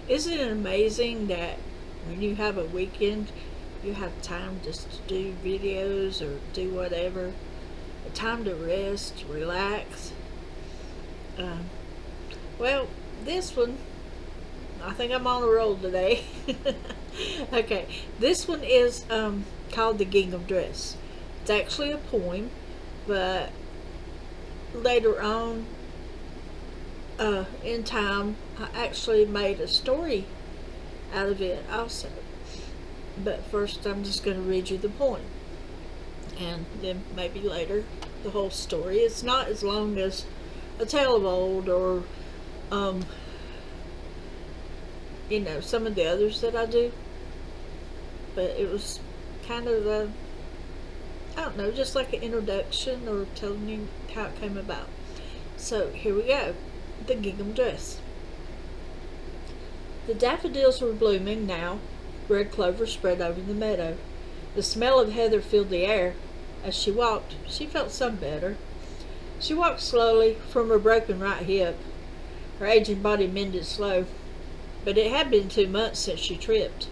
Isn't it amazing that when you have a weekend, you have time just to do videos or do whatever, a time to rest, relax? Um, well, this one, I think I'm on a roll today. Okay, this one is called the Gingham Dress. It's actually a poem, but later on in time, I actually made a story out of it also. But first, I'm just going to read you the poem, and then maybe later the whole story. It's not as long as A Tale of Old or, um, some of the others that I do. But it was kind of I don't know, just like an introduction or telling you how it came about. So here we go. The Gingham Dress. The daffodils were blooming now. Red clover spread over the meadow. The smell of heather filled the air. As she walked, she felt some better. She walked slowly from her broken right hip. Her aging body mended slow, but it had been 2 months since she tripped.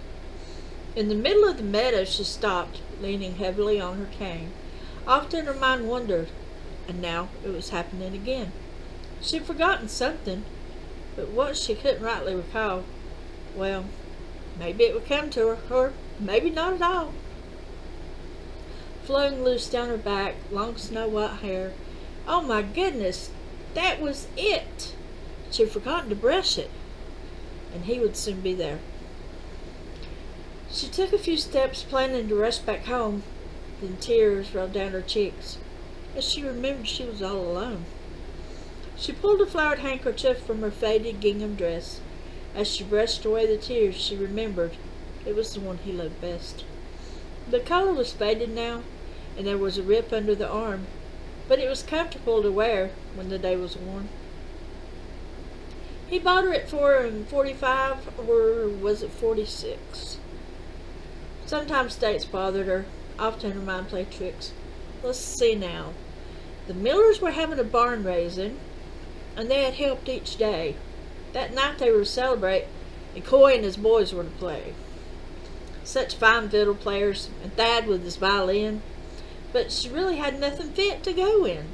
In the middle of the meadow she stopped, leaning heavily on her cane. Often her mind wandered, and now it was happening again. She'd forgotten something, but what she couldn't rightly recall. Well, maybe it would come to her, or maybe not at all. Flowing loose down her back, long snow-white hair. Oh my goodness, that was it! She'd forgotten to brush it, and he would soon be there. She took a few steps, planning to rush back home. Then tears rolled down her cheeks as she remembered she was all alone. She pulled a flowered handkerchief from her faded gingham dress. As she brushed away the tears, she remembered it was the one he loved best. The collar was faded now, and there was a rip under the arm, but it was comfortable to wear when the day was warm. He bought her at $4.45, or was it 46? Sometimes dates bothered her. Often her mind played tricks. Let's see now. The Millers were having a barn raising, and they had helped each day. That night they were to celebrate, and Coy and his boys were to play. Such fine fiddle players, and Thad with his violin, but she really had nothing fit to go in.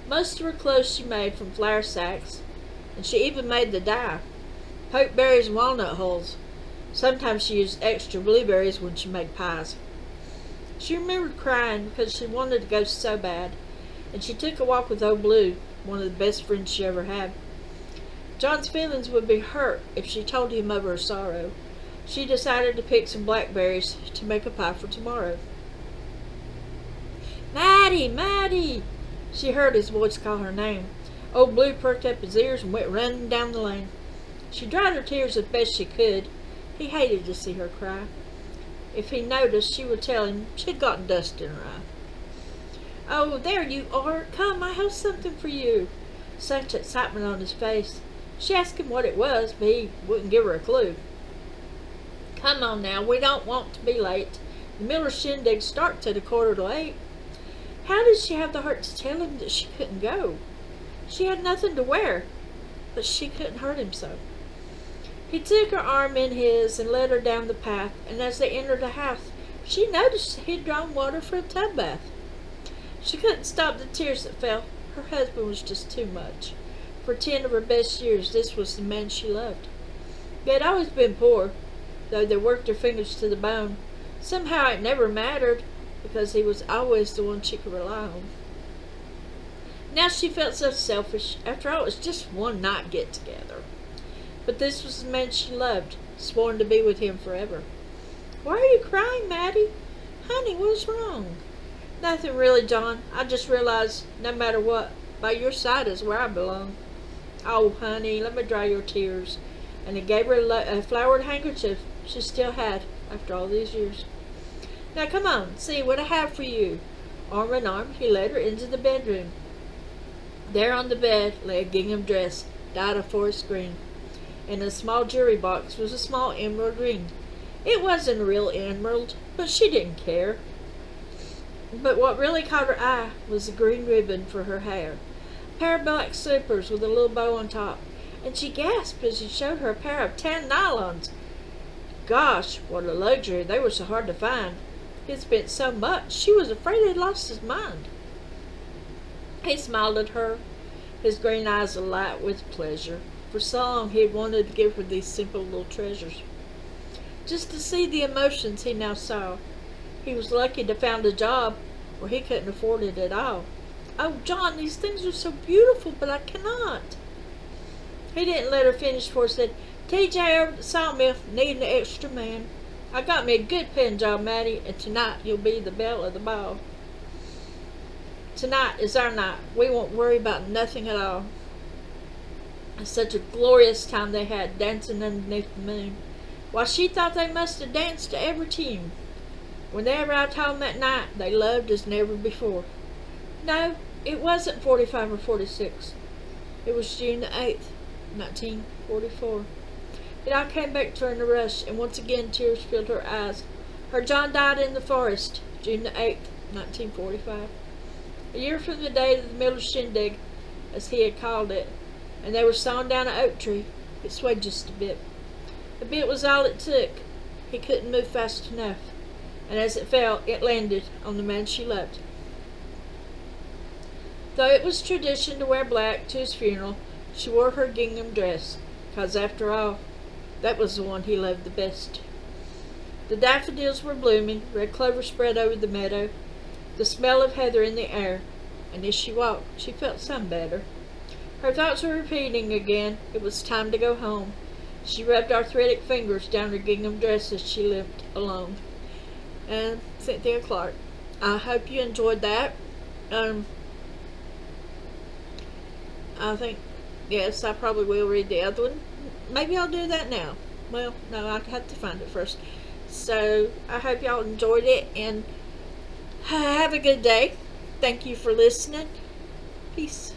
Most of her clothes she made from flour sacks, and she even made the dye. Pokeberries and walnut hulls. Sometimes she used extra blueberries when she made pies. She remembered crying because she wanted to go so bad, and she took a walk with old Blue, one of the best friends she ever had. John's feelings would be hurt if she told him of her sorrow. She decided to pick some blackberries to make a pie for tomorrow. "Maddie, Maddie!" She heard his voice call her name. Old Blue perked up his ears and went running down the lane. She dried her tears as best she could. He hated to see her cry. If he noticed, she would tell him she'd gotten dust in her eye. "Oh, there you are! Come, I have something for you." Such excitement on his face. She asked him what it was, but he wouldn't give her a clue. "Come on now, we don't want to be late. The Miller shindig starts at 7:45. How did she have the heart to tell him that she couldn't go? She had nothing to wear, but she couldn't hurt him so. He took her arm in his and led her down the path, and as they entered the house, she noticed he'd drawn water for a tub bath. She couldn't stop the tears that fell. Her husband was just too much. For 10 of her best years, this was the man she loved. They had always been poor, though they worked their fingers to the bone. Somehow it never mattered, because he was always the one she could rely on. Now she felt so selfish. After all, it was just one night get-together. But this was the man she loved, sworn to be with him forever. "Why are you crying, Maddie? Honey, what's wrong?" "Nothing really, John. I just realized, no matter what, by your side is where I belong." "Oh, honey, let me dry your tears." And he gave her a flowered handkerchief she still had after all these years. "Now come on, see what I have for you." Arm in arm, he led her into the bedroom. There on the bed lay a gingham dress, dyed a forest green. In a small jewelry box was a small emerald ring. It wasn't a real emerald, but she didn't care. But what really caught her eye was the green ribbon for her hair, a pair of black slippers with a little bow on top, and she gasped as he showed her a pair of tan nylons. Gosh, what a luxury. They were so hard to find. He had spent so much, she was afraid he'd lost his mind. He smiled at her, his green eyes alight with pleasure. For so long he had wanted to give her these simple little treasures. Just to see the emotions he now saw. He was lucky to find a job where he couldn't afford it at all. Oh, John, these things are so beautiful, but I cannot. He didn't let her finish, for he said, TJ over at the sawmill needing an extra man. I got me a good pen job, Mattie, and tonight you'll be the belle of the ball. Tonight is our night. We won't worry about nothing at all. It's such a glorious time they had, dancing underneath the moon. Why, she thought they must have danced to every tune. When they arrived home that night, they loved as never before. No, it wasn't 45 or 46. It was June the 8th, 1944. It all came back to her in a rush, and once again tears filled her eyes. Her John died in the forest, June the 8th, 1945. A year from the day of the Miller Shindig, as he had called it, and they were sawn down an oak tree. It swayed just a bit. A bit was all it took. He couldn't move fast enough, and as it fell, it landed on the man she loved. Though it was tradition to wear black to his funeral, she wore her gingham dress, 'cause after all, that was the one he loved the best. The daffodils were blooming, red clover spread over the meadow, the smell of heather in the air, and as she walked, she felt some better. Her thoughts were repeating again. It was time to go home. She rubbed arthritic fingers down her gingham dress as she lived alone. And Cynthia Clark. I hope you enjoyed that. I think, yes, I probably will read the other one. Maybe I'll do that now. Well, no, I have to find it first. So, I hope y'all enjoyed it, and have a good day. Thank you for listening. Peace.